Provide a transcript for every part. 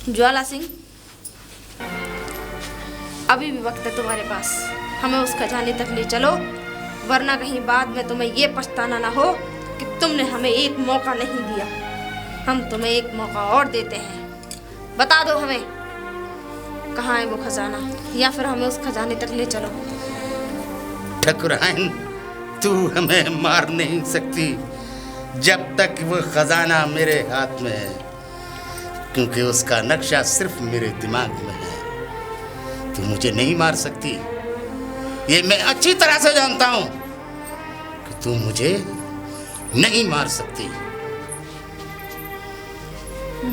ज्वाला सिंह, अभी भी वक्त है तुम्हारे पास। हमें उस खजाने तक ले चलो, वरना कहीं बाद में तुम्हें ये पछताना ना हो कि तुमने हमें एक मौका नहीं दिया। हम तुम्हें एक मौका और देते हैं। बता दो हमें कहाँ है वो खजाना, या फिर हमें उस खजाने तक ले चलो। ठकुराइन, तू हमें मार नहीं सकती जब तक वो खजाना मेरे हाथ में है, क्योंकि उसका नक्शा सिर्फ मेरे दिमाग में है। तू मुझे नहीं मार सकती, ये मैं अच्छी तरह से जानता हूं कि तू मुझे नहीं मार सकती।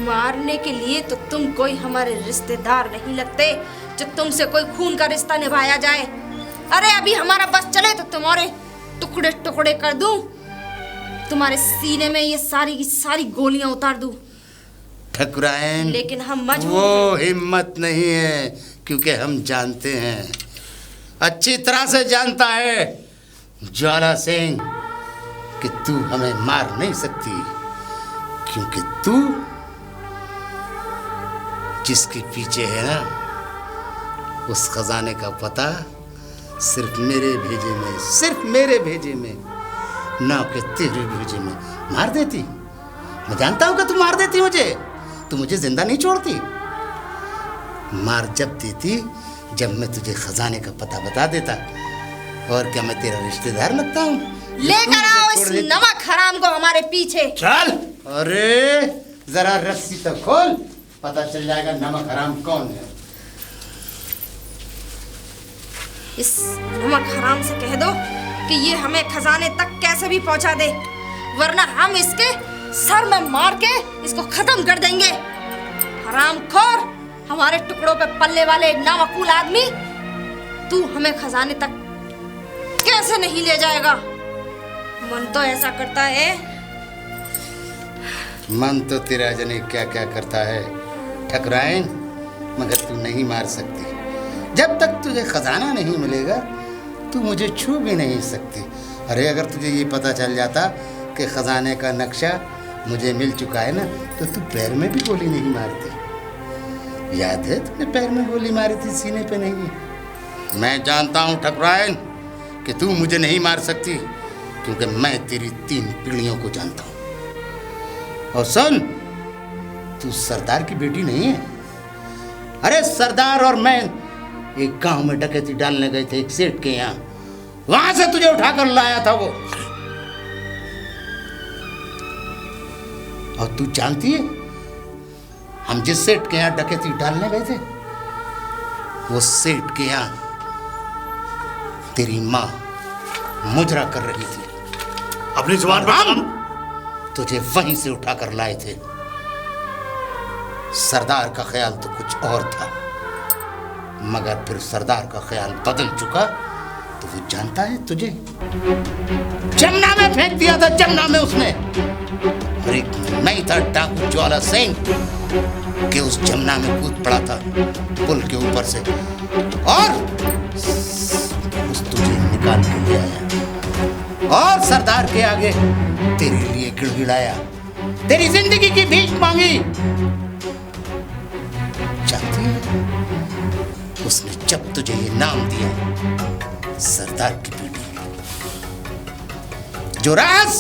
मारने के लिए तो तुम कोई हमारे रिश्तेदार नहीं लगते जो तुमसे कोई खून का रिश्ता निभाया जाए। अरे अभी हमारा बस चले तो तुम्हारे टुकड़े टुकड़े कर दूं, तुम्हारे सीने में ये सारी की सारी गोलियां उतार दूं। ठकुराइन, लेकिन हम मजबूर वो हिम्मत नहीं है, क्योंकि हम जानते हैं, अच्छी तरह से जानता है ज्वाला सिंह कि तू हमें मार नहीं सकती, क्योंकि तू जिसके पीछे है ना, उस खजाने का पता सिर्फ मेरे भेजे में ना कि तेरे भेजे में। मार देती, मैं जानता हूं कि तू मार देती मुझे, तू मुझे जिंदा नहीं छोड़ती। मार जब देती जब मैं तुझे खजाने का पता बता देता, और क्या मैं तेरा रिश्तेदार लगता हूं? लेकर आओ इस नमक हराम को हमारे पीछे। चल। अरे जरा रस्सी तो खोल, पता चल जाएगा नमक हराम कौन है। इस नमक हराम से कह दो कि ये हमें खजाने तक कैसे भी पहुंचा दे, वरना हम इसके सर में मार के इसको खत्म कर देंगे। हरामखोर, हमारे टुकड़ों पे पलने वाले नावकूल आदमी, तू हमें खजाने तक कैसे नहीं ले जाएगा? मन तो ऐसा करता है। मन तो तेरा जाने क्या क्या करता है ठकुराइन, मगर तू नहीं मार सकती। जब तक तुझे खजाना नहीं मिलेगा तू मुझे छू भी नहीं सकती। अरे अगर तुझे ये पता चल जाता कि खजाने का नक्शा मुझे मिल चुका है ना, तो तू पैर में भी गोली नहीं मारती। याद है तूने पैर में गोली मारी थी, सीने पे नहीं। मैं जानता हूँ ठकुराइन कि तू मुझे नहीं मार सकती, क्योंकि मैं तेरी 3 पीढ़ियों को जानता हूँ। और सुन, तू सरदार की बेटी नहीं है। अरे सरदार और मैं एक गांव में डकैती डालने गए थे एक सेठ के यहाँ, वहां से तुझे उठाकर लाया था वो। और तू जानती है हम जिस सेठ के यहाँ डकैती डालने गए थे, वो सेठ के यहाँ तेरी माँ मुजरा कर रही थी। अपनी जुबान पर हम तुझे वहीं से उठाकर लाए थे। सरदार का ख्याल तो कुछ और था, मगर फिर सरदार का ख्याल बदल चुका। तो वो जानता है तुझे जमुना में फेंक दिया था, जमुना में उसने। और एक नहीं था डाकू ज्वाला सिंह कि उस जमुना में कूद पड़ा था पुल के ऊपर से, और उस तुझे निकाल के ले आया और सरदार के आगे तेरे लिए गिड़गिड़ाया, तेरी जिंदगी की भीख मांगी। जानती है उसने जब तुझे ये नाम दिया सरदार की बेटी, जो राज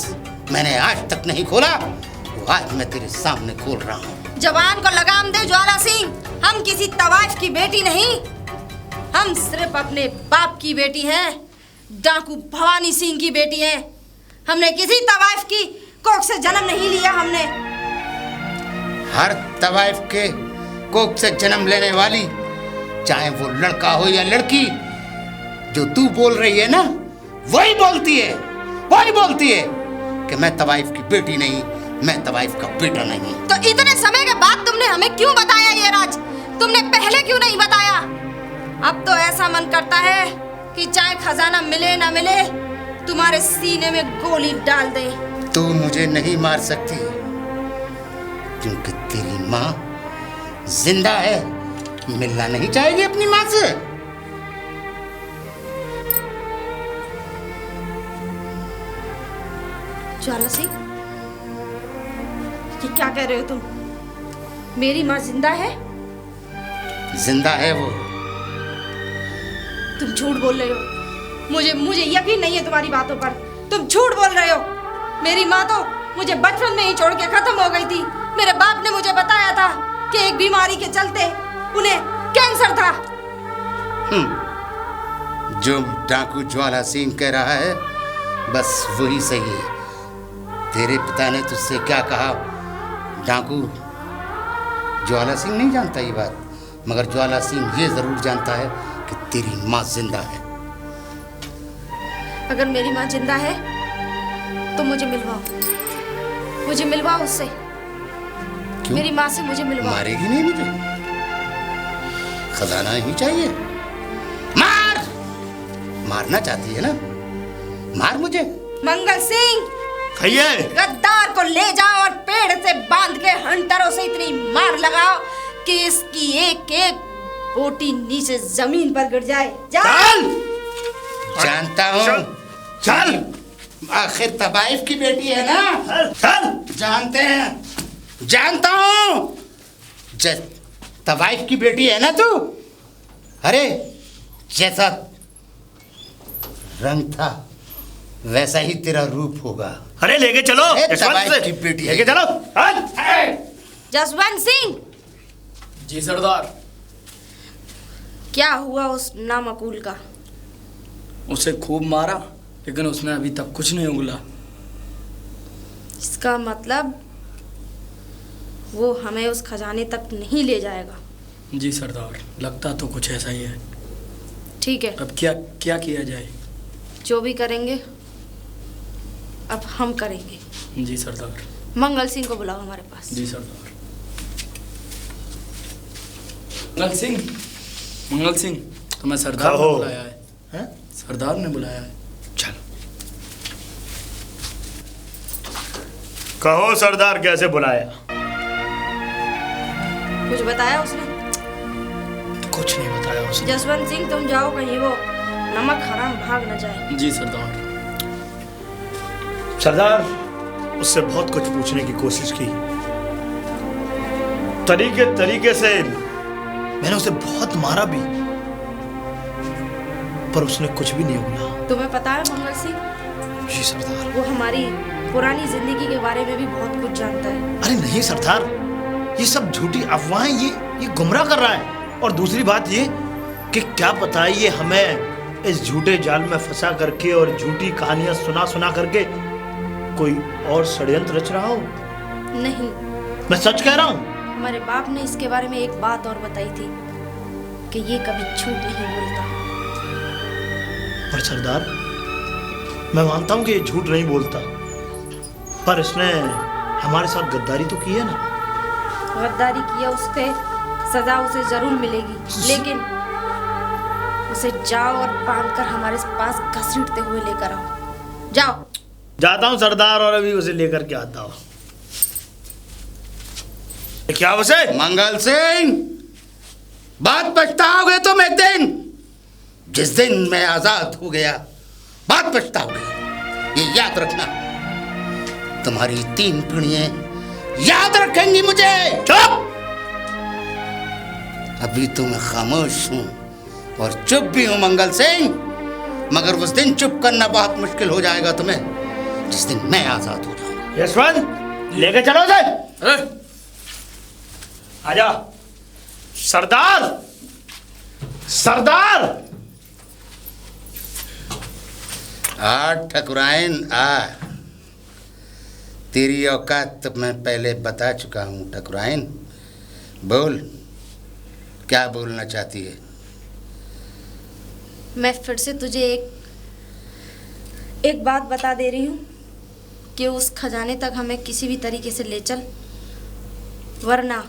मैंने आज तक नहीं खोला वो आज मैं तेरे सामने खोल रहा हूँ। जवान को लगाम दे ज्वाला सिंह, हम किसी तवाइफ की बेटी नहीं, हम सिर्फ अपने बाप की बेटी हैं, डाकू भवानी सिंह की बेटी हैं। हमने किसी तवाइफ की कोख से जन्म नहीं लिया। हमने हर तवाइफ के कोख से जन्म लेने वाली, चाहे वो लड़का हो या लड़की, जो तू बोल रही है ना, वही बोलती है कि मैं तवाइफ की बेटी नहीं, मैं तवाइफ का बेटा नहीं। तो इतने समय के बाद तुमने हमें क्यों बताया ये राज? तुमने पहले क्यों नहीं बताया? अब तो ऐसा मन करता है कि चाहे खजाना मिले ना मिले, तुम्हारे सीने में गोली डाल दे। तू मुझे नहीं मार सकती, क्योंकि तेरी माँ जिंदा है, मिलना नहीं चाहेगी अपनी माँ से। ज्वाला सिंह, ये क्या कह रहे हो तुम? मेरी माँ जिंदा है? जिंदा है वो। तुम झूठ बोल रहे हो। मुझे यकीन नहीं है तुम्हारी बातों पर। तुम झूठ बोल रहे हो। मेरी माँ तो मुझे बचपन में ही छोड़ के खत्म हो गई थी। मेरे बाप ने मुझे बताया था कि एक बीमारी के चलते उन्हें कैंसर था। जो डाकू ज्वाला सिंह कह रहा है बस वही सही है। तेरे पिता ने तुझसे क्या कहा? डाकू ज्वाला सिंह नहीं जानता ये बात, मगर ज्वाला सिंह ये जरूर जानता है कि तेरी माँ जिंदा है। अगर मेरी माँ जिंदा है तो मुझे मिलवाओ उससे। क्यों? मेरी माँ से मुझे मिलवाओ। मारेगी नहीं मुझे? खजाना ही चाहिए। मार! मारना चाहती है ना? मार मुझे। मंगल सिंह, खाइए। गद्दार को ले जाओ और पेड़ से बांध के हंटरों से इतनी मार लगाओ कि इसकी एक एक बोटी नीचे जमीन पर गिर जाए। चल! जानता हूँ। चल! आखिर तबाइफ की बेटी है ना? चल! जानते हैं, जानता हूँ। तबाइफ की बेटी है ना तू? अरे जैसा रंग था वैसा ही तेरा रूप होगा। अरे लेके चलो। तबाइफ की बेटी लेके चलो। जसवंत सिंह, जी सरदार। क्या हुआ उस नामकूल का? उसे खूब मारा लेकिन उसने अभी तक कुछ नहीं उगला। इसका मतलब वो हमें उस खजाने तक नहीं ले जाएगा। जी सरदार, लगता तो कुछ ऐसा ही है। ठीक है, अब क्या क्या किया जाए? जो भी करेंगे अब हम करेंगे। जी सरदार। मंगल सिंह को बुलाओ हमारे पास। जी सरदार। मंगल सिंह, मंगल सिंह, तुम्हें सरदार ने बुलाया है। सरदार ने बुलाया है। चल। कहो सरदार, कैसे बुलाया? कुछ बताया उसने? कुछ नहीं बताया उसने। जसवंत सिंह, तुम जाओ कहीं वो नमक हराम भाग न जाए। जी सरदार। सरदार, उससे बहुत कुछ पूछने की कोशिश की, तरीके से मैंने उसे बहुत मारा भी, पर उसने कुछ भी नहीं उगला। तुम्हें पता है मंगल सिंह, जी सरदार, वो हमारी पुरानी जिंदगी के बारे में भी बहुत कुछ जानता है। अरे नहीं सरदार, ये सब झूठी अफवाहें, ये गुमराह कर रहा है। और दूसरी बात ये कि क्या पता है ये हमें इस झूठे जाल में फंसा करके और झूठी कहानियां सुना करके कोई और षड्यंत्र रच रहा हो। नहीं, मैं सच कह रहा हूँ। हमारे बाप ने इसके बारे में एक बात और बताई थी कि ये कभी झूठ नहीं बोलता। पर सरदार, मैं मानता हूँ कि ये झूठ नहीं बोलता, पर इसने हमारे साथ गद्दारी तो की है ना। गद्दारी किया, उसके सजा उसे जरूर मिलेगी, लेकिन उसे जाओ और बांधकर हमारे पास घसीटते हुए लेकर आओ। जाओ। जाता हूँ सरदार, और अभी उसे लेकर के आता हूँ। क्या उसे? मंगल सिंह, बात पछताओगे तुम एक दिन। जिस दिन मैं आजाद हो गया बात पछताओगे, ये याद रखना। तुम्हारी 3 पीढ़ियां याद रखेंगी मुझे। चुप! अभी तो मैं खामोश हूं और चुप भी हूं मंगल सिंह, मगर उस दिन चुप करना बहुत मुश्किल हो जाएगा तुम्हें, जिस दिन मैं आजाद हो जाऊंगा। यशवंत, लेके चलो उसे। आजा। सरदार, सरदार! आ ठकुराइन आ। तेरी औकात तो मैं पहले बता चुका हूं ठकुराइन। बोल, क्या बोलना चाहती है? मैं फिर से तुझे एक बात बता दे रही हूँ कि उस खजाने तक हमें किसी भी तरीके से ले चल, वरना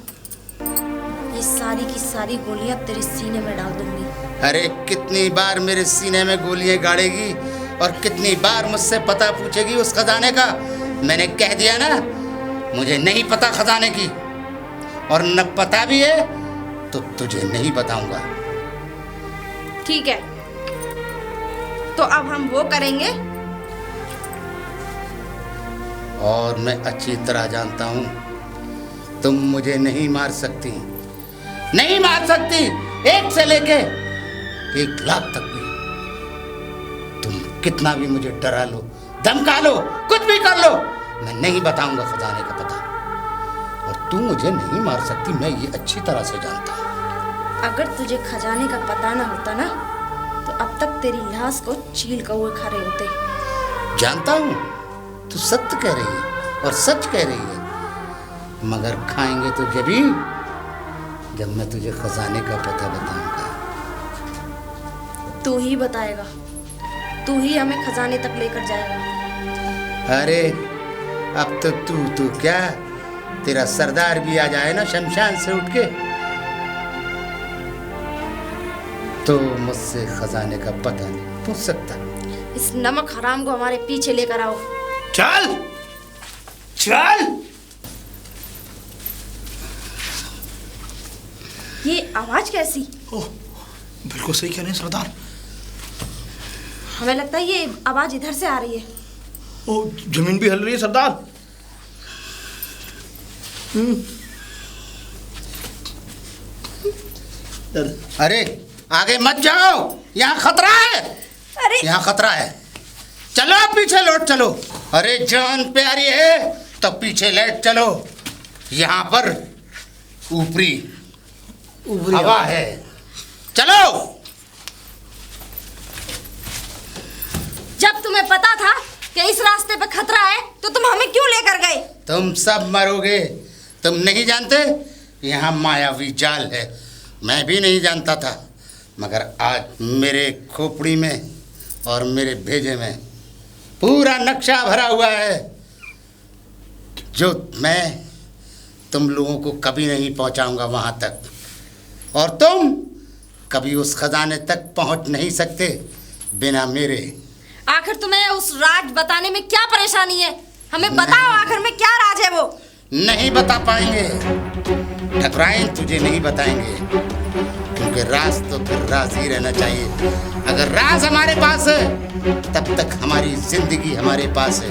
ये सारी की सारी गोलियां तेरे सीने में डाल दूंगी। अरे कितनी बार मेरे सीने में गोलियां गाड़ेगी और कितनी बार मुझसे पता पूछेगी उस खजाने का? मैंने कह दिया ना, मुझे नहीं पता खजाने की, और न पता भी है तो तुझे नहीं बताऊंगा। ठीक है, तो अब हम वो करेंगे। और मैं अच्छी तरह जानता हूं तुम मुझे नहीं मार सकती, नहीं मार सकती, 1 से लेके 1 लाख तक भी। तुम कितना भी मुझे डरा लो, धमका लो, कुछ भी कर लो, मैं नहीं बताऊंगा खजाने का पता। और तू मुझे नहीं मार सकती, मैं ये अच्छी तरह से जानता हूँ। अगर तुझे खजाने का पता ना होता ना, तो अब तक तेरी लाश को चील कौवे खा रहे होते। जानता हूँ तू सत्य कह रही है और सच कह रही है, मगर खाएंगे तो जब मैं तुझे खजाने का पता बताऊंगा। तू ही बताएगा, तू ही हमें खजाने तक लेकर जाएगा। अरे अब तो तू क्या, तेरा सरदार भी आ जाए ना शमशान से उठ के, तो मुझसे खजाने का पता नहीं पूछ सकता। इस नमक हराम को हमारे पीछे लेकर आओ। चल चल। ये आवाज कैसी? ओह, बिल्कुल सही कह रहे हैं सरदार। हमें लगता है ये आवाज इधर से आ रही है। ओ, जमीन भी हिल रही है सरदार। अरे आगे मत जाओ, यहाँ खतरा है। अरे यहाँ खतरा है, चलो पीछे लौट चलो। अरे जान प्यारी है तो पीछे लौट चलो, यहाँ पर ऊपरी हवा है, चलो। जब तुम्हें पता था कि इस रास्ते पे खतरा है, तो तुम हमें क्यों लेकर गए? तुम सब मरोगे, तुम नहीं जानते यहाँ मायावी जाल है। मैं भी नहीं जानता था, मगर आज मेरे खोपड़ी में और मेरे भेजे में पूरा नक्शा भरा हुआ है, जो मैं तुम लोगों को कभी नहीं पहुंचाऊंगा वहां तक, और तुम कभी उस खजाने तक पहुंच नहीं सकते बिना मेरे। आखिर तुम्हें उस राज बताने में क्या परेशानी है? हमें बताओ आखिर में क्या राज है वो? नहीं बता पाएंगे ठकुराइन, तुझे नहीं बताएंगे, क्योंकि राज तो फिर राज ही रहना चाहिए। अगर राज हमारे पास है तब तक हमारी जिंदगी हमारे पास है।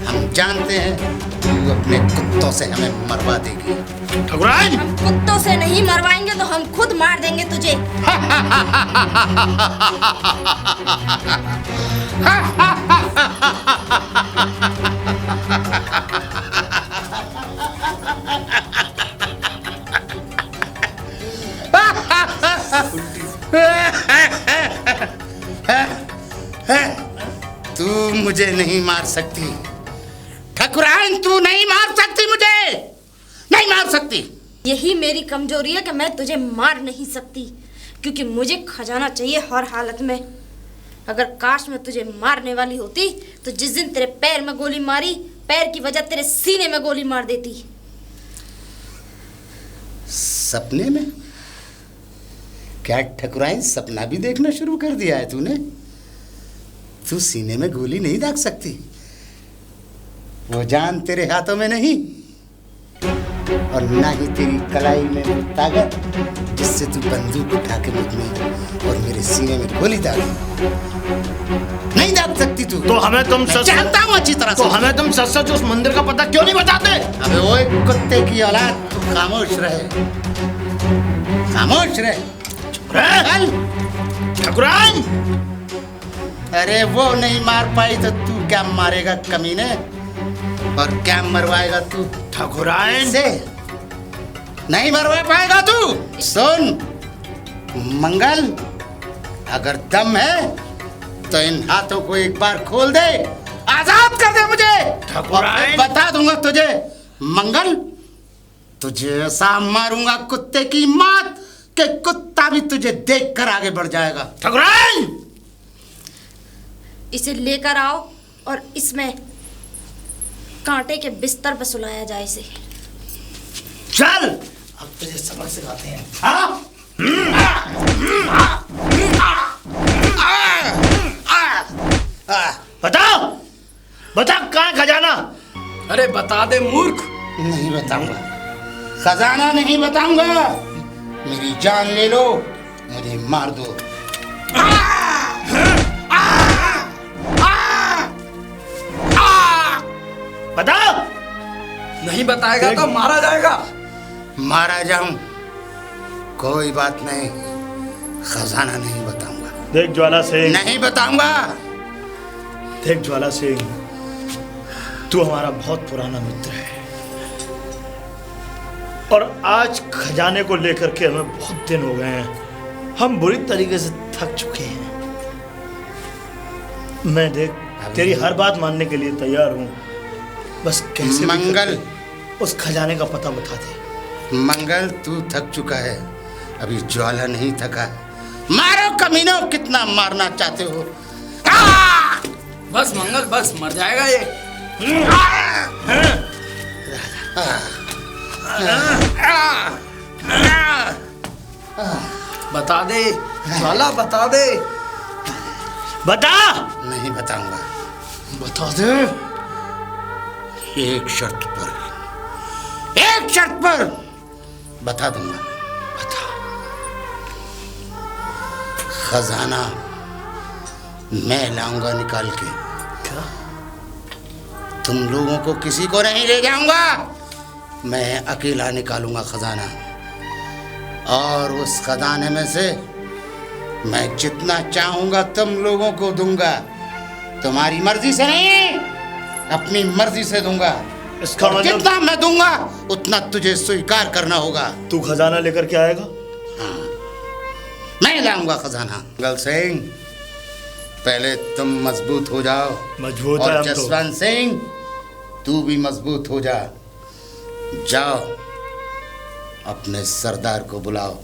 हम जानते हैं तू अपने कुत्तों से हमें मरवा देगी। ठकुराइन, हम कुत्तों से नहीं मरवाएंगे तो हम खुद मार देंगे तुझे। तू मुझे नहीं मार सकती ठकुराइन, तू नहीं मार सकती, मुझे नहीं मार सकती। यही मेरी कमजोरी है कि मैं तुझे मार नहीं सकती, क्योंकि मुझे खजाना चाहिए हर हालत में। अगर काश मैं तुझे मारने वाली होती तो जिस दिन तेरे पैर में गोली मारी, पैर की वजह तेरे सीने में गोली मार देती। सपने में? क्या ठकुराइन सपना भी देखना शुरू कर दिया है तूने? तू सीने में गोली नहीं दाग सकती, वो जान तेरे हाथों में नहीं, और ना ही तेरी कलाई में वो ताकत जिससे तू बंदूक उठा के मुझ में और मेरे सीने में गोली दागी। नहीं दाग सकती तू। तो हमें तुम जानता हूँ अच्छी तरह से। तो हमें तुम सच उस मंदिर का पता क्यों नहीं बताते? अबे ओए कुत्ते की औलाद, तू खामोश रहे, खामोश रहे। ठकुराइन, अरे वो नहीं मार पाई तो तू क्या मारेगा कमीने, और क्या मरवाएगा तू ठकुराइन से? नहीं मरवा पाएगा तू। सुन मंगल, अगर दम है तो इन हाथों को एक बार खोल दे, आजाद कर दे मुझे। ठकुराइन, बता दूंगा तुझे मंगल, तुझे ऐसा मारूंगा कुत्ते की मात कि कुत्ता भी तुझे देखकर आगे बढ़ जाएगा। ठकुराइन, इसे लेकर आओ और इसमें कांटे के बिस्तर पर सुलाया जाए इसे। चल अब तुझे सबक सिखाते हैं। हाँ? बताओ बताओ, कहाँ है खजाना? अरे बता दे मूर्ख। नहीं बताऊंगा, खजाना नहीं बताऊंगा। मेरी जान ले लो, मुझे मार दो। बताओ। नहीं बताएगा तो मारा जाएगा। मारा जाऊं, कोई बात नहीं, खजाना नहीं बताऊंगा। देख ज्वाला सिंह, नहीं बताऊंगा। देख ज्वाला सिंह, तू हमारा बहुत पुराना मित्र है और आज खजाने को लेकर के हमें बहुत दिन हो गए हैं। हम बुरी तरीके से थक चुके हैं। मैं देख तेरी हर बात मानने के लिए तैयार हूँ, बस कैसे मंगल उस खजाने का पता बता दे। मंगल, तू थक चुका है, अभी ज्वाला नहीं थका। मारो कमीनों, कितना मारना चाहते हो? बस मंगल, बस मर जाएगा ये। बता दे ज्वाला, बता दे। बता। नहीं बताऊंगा। बता दे। एक शर्त पर, एक शर्त पर बता दूंगा। बता। खजाना मैं लाऊंगा निकाल के। क्या? तुम लोगों को किसी को नहीं ले जाऊंगा, मैं अकेला निकालूंगा खजाना। और उस खजाने में से मैं जितना चाहूंगा तुम लोगों को दूंगा। तुम्हारी मर्जी से नहीं, अपनी मर्जी से दूंगा। इसका और मतलब जितना मैं दूंगा उतना तुझे स्वीकार करना होगा। तू खजाना लेकर के आएगा? हाँ, मैं लाऊंगा खजाना। मंगल सिंह, पहले तुम मजबूत हो जाओ। मजबूत है और हम तो। जसवंत सिंह, तू भी मजबूत हो जा। जाओ, अपने सरदार को बुलाओ,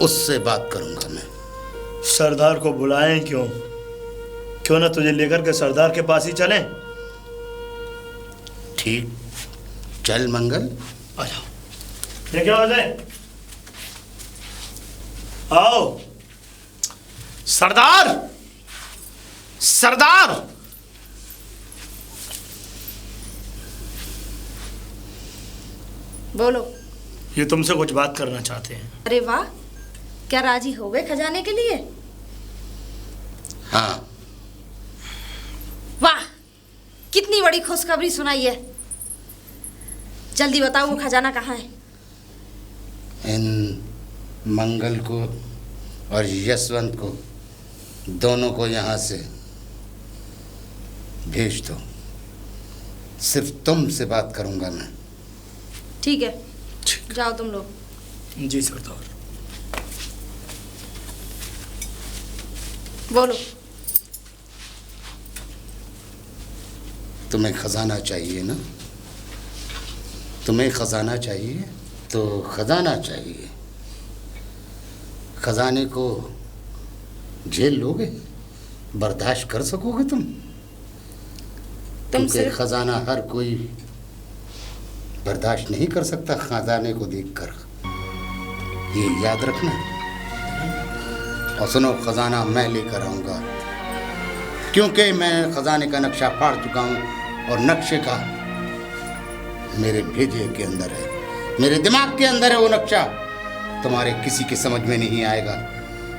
उससे बात करूंगा मैं। सरदार को बुलाएं क्यों? क्यों ना तुझे लेकर के सरदार के पास ही चलें? ठीक, चल मंगल। आ जाओ। लेके आओ जाए। आओ। सरदार, सरदार। बोलो। ये तुमसे कुछ बात करना चाहते हैं। अरे वाह, क्या राजी हो गए खजाने के लिए? हाँ। वाह, कितनी बड़ी खुशखबरी सुनाई है। जल्दी बताओ वो खजाना कहाँ है? इन मंगल को और यशवंत को, दोनों को यहाँ से भेज दो। सिर्फ तुमसे बात करूंगा मैं। ठीक है, जाओ तुम लोग। जी सरदार। बोलो। तुम्हें खजाना चाहिए ना? तुम्हें खजाना चाहिए तो खजाना चाहिए। खजाने को झेल लोगे? बर्दाश्त कर सकोगे तुम? क्योंकि सिर्फ खजाना हर कोई बर्दाश्त नहीं कर सकता। खजाने को देखकर ये याद रखना। और सुनो, खजाना मैं लेकर आऊंगा, क्योंकि मैं खजाने का नक्शा फाड़ चुका हूं और नक्शे का मेरे भेजे के अंदर है, मेरे दिमाग के अंदर है वो नक्शा। तुम्हारे किसी के समझ में नहीं आएगा,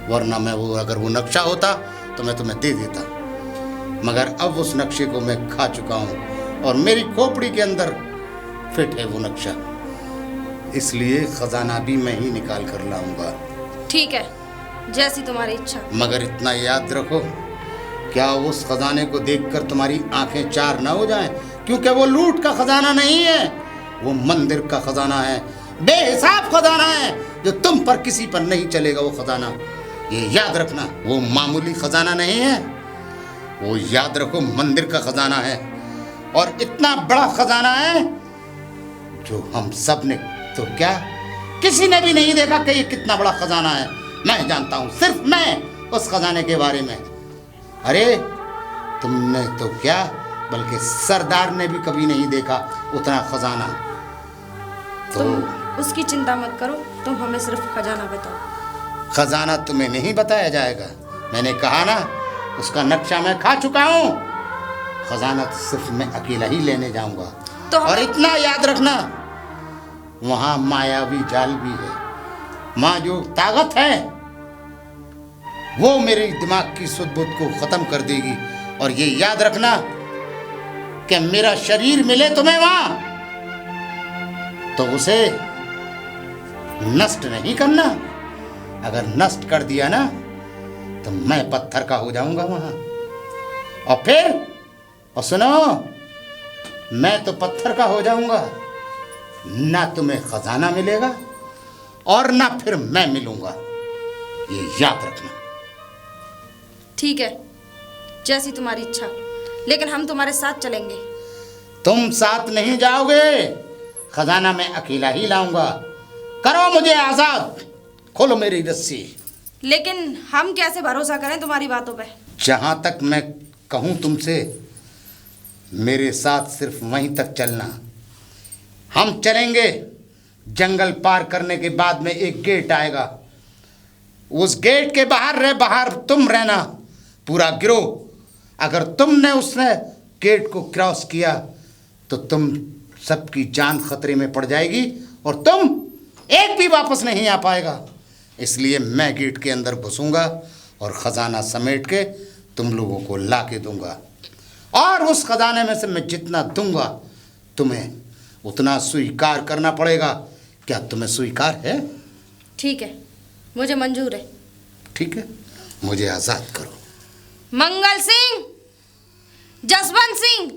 वरना मैं वो, अगर वो नक्शा होता तो मैं तुम्हें दे देता। मगर अब उस नक्शे को मैं खा चुका हूँ और मेरी खोपड़ी के अंदर फिट है वो नक्शा, इसलिए खजाना भी मैं ही निकाल कर लाऊंगा। ठीक है, जैसी तुम्हारी इच्छा। मगर इतना याद रखो, क्या उस खजाने को देखकर तुम्हारी आंखें चार ना हो जाएं? क्योंकि वो लूट का खजाना नहीं है, वो मंदिर का खजाना है, बेहिसाब खजाना है, जो तुम पर किसी पर नहीं चलेगा वो खजाना। ये याद रखना, वो मामूली खजाना नहीं है, वो याद रखो मंदिर का खजाना है। और इतना बड़ा खजाना है जो हम सब ने, तो क्या किसी ने भी नहीं देखा कि ये कितना बड़ा खजाना है। मैं जानता हूं, सिर्फ मैं, उस खजाने के बारे में। अरे तुमने तो क्या, बल्कि सरदार ने भी कभी नहीं देखा उतना खजाना। तो तुम उसकी चिंता मत करो, तुम हमें सिर्फ खजाना बताओ। खजाना तुम्हें नहीं बताया जाएगा, मैंने कहा ना, उसका नक्शा मैं खा चुका हूं। खजाना तो सिर्फ मैं अकेला ही लेने जाऊंगा। तो और इतना याद रखना, वहां मायावी जाल भी है। माँ जो ताकत है वो मेरे दिमाग की सुध-बुध को खत्म कर देगी। और ये याद रखना कि मेरा शरीर मिले तुम्हें वहां, तो उसे नष्ट नहीं करना। अगर नष्ट कर दिया ना तो मैं पत्थर का हो जाऊंगा वहां। और फिर और सुनो, मैं तो पत्थर का हो जाऊंगा, ना तुम्हें खजाना मिलेगा और ना फिर मैं मिलूंगा, ये याद रखना। ठीक है, जैसी तुम्हारी इच्छा, लेकिन हम तुम्हारे साथ चलेंगे। तुम साथ नहीं जाओगे, खजाना मैं अकेला ही लाऊंगा। करो मुझे आजाद, खोलो मेरी रस्सी। लेकिन हम कैसे भरोसा करें तुम्हारी बातों पे? जहां तक मैं कहूं तुमसे, मेरे साथ सिर्फ वहीं तक चलना। हम चलेंगे, जंगल पार करने के बाद में एक गेट आएगा, उस गेट के बाहर तुम रहना, पूरा गिरोह। अगर तुमने उसने गेट को क्रॉस किया तो तुम सबकी जान खतरे में पड़ जाएगी और तुम एक भी वापस नहीं आ पाएगा। इसलिए मैं गेट के अंदर घुसूंगा और खजाना समेट के तुम लोगों को ला के दूंगा, और उस खजाने में से मैं जितना दूंगा तुम्हें उतना स्वीकार करना पड़ेगा। क्या तुम्हें स्वीकार है? ठीक है, मुझे मंजूर है। ठीक है, मुझे आजाद करो। मंगल सिंह, जसवंत सिंह,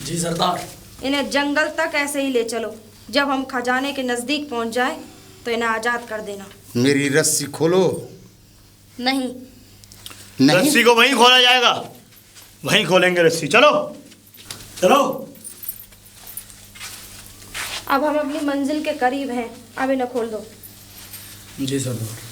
जी सरदार। इन्हें जंगल तक ऐसे ही ले चलो। जब हम खजाने के नजदीक पहुंच जाए तो इन्हें आजाद कर देना। मेरी रस्सी खोलो। नहीं, नहीं, रस्सी को वहीं खोला जाएगा, वहीं खोलेंगे रस्सी। चलो चलो। अब हम अपनी मंजिल के करीब हैं, अब इन्हें खोल दो। जी सरदार।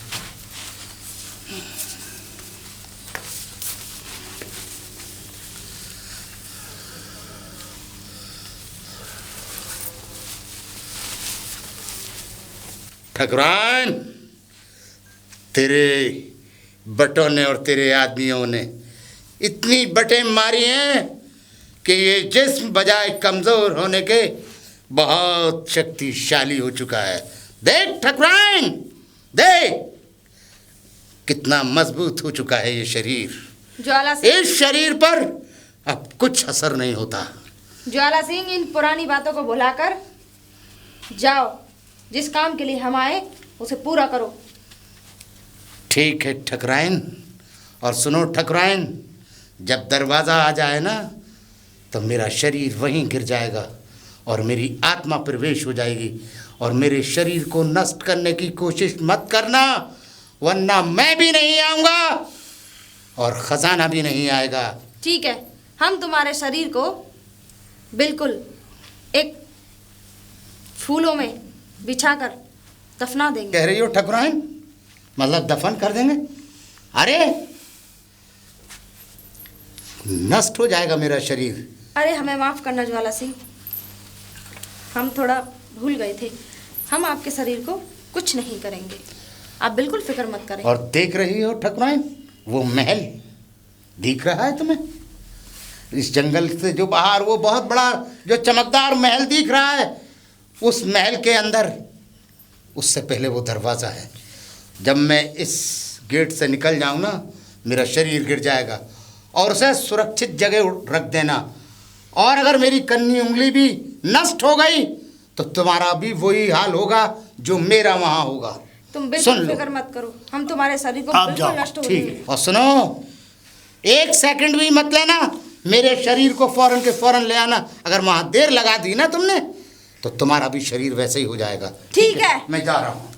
ठकुराइन, तेरे बटों ने और तेरे आदमियों ने इतनी बटें मारी हैं कि ये जिस्म बजाय कमजोर होने के बहुत शक्तिशाली हो चुका है। देख ठकुराइन, देख कितना मजबूत हो चुका है ये शरीर। ज्वाला सिंह, इस शरीर पर अब कुछ असर नहीं होता। ज्वाला सिंह, इन पुरानी बातों को भुलाकर जाओ। जिस काम के लिए हम आए उसे पूरा करो। ठीक है ठकुराइन। और सुनो ठकुराइन, जब दरवाज़ा आ जाए ना तो मेरा शरीर वहीं गिर जाएगा और मेरी आत्मा प्रवेश हो जाएगी, और मेरे शरीर को नष्ट करने की कोशिश मत करना, वरना मैं भी नहीं आऊँगा और ख़जाना भी नहीं आएगा। ठीक है, हम तुम्हारे शरीर को बिल्कुल एक फूलों में बिछाकर दफना देंगे। कह रही हो ठकुराइन? मतलब दफन कर देंगे? अरे नष्ट हो जाएगा मेरा शरीर। अरे हमें माफ़ करना ज्वाला सिंह, हम थोड़ा भूल गए थे। हम आपके शरीर को कुछ नहीं करेंगे, आप बिल्कुल फिक्र मत करें। और देख रही हो ठकुराइन, वो महल दिख रहा है तुम्हें? इस जंगल से जो बाहर वो बहुत बड़ा जो चमकदार महल दिख रहा है, उस महल के अंदर उससे पहले वो दरवाज़ा है। जब मैं इस गेट से निकल जाऊँ ना, मेरा शरीर गिर जाएगा, और उसे सुरक्षित जगह रख देना। और अगर मेरी कन्नी उंगली भी नष्ट हो गई तो तुम्हारा भी वही हाल होगा जो मेरा वहाँ होगा। तुम बिल्कुल फिक्र मत करो, हम तुम्हारे शरीर को बिल्कुल नष्ट हो ठीक है। और सुनो, एक सेकंड भी मत लेना, मेरे शरीर को फौरन के फौरन ले आना। अगर वहाँ देर लगा दी ना तुमने तो तुम्हारा भी शरीर वैसे ही हो जाएगा। ठीक है, मैं जा रहा हूँ।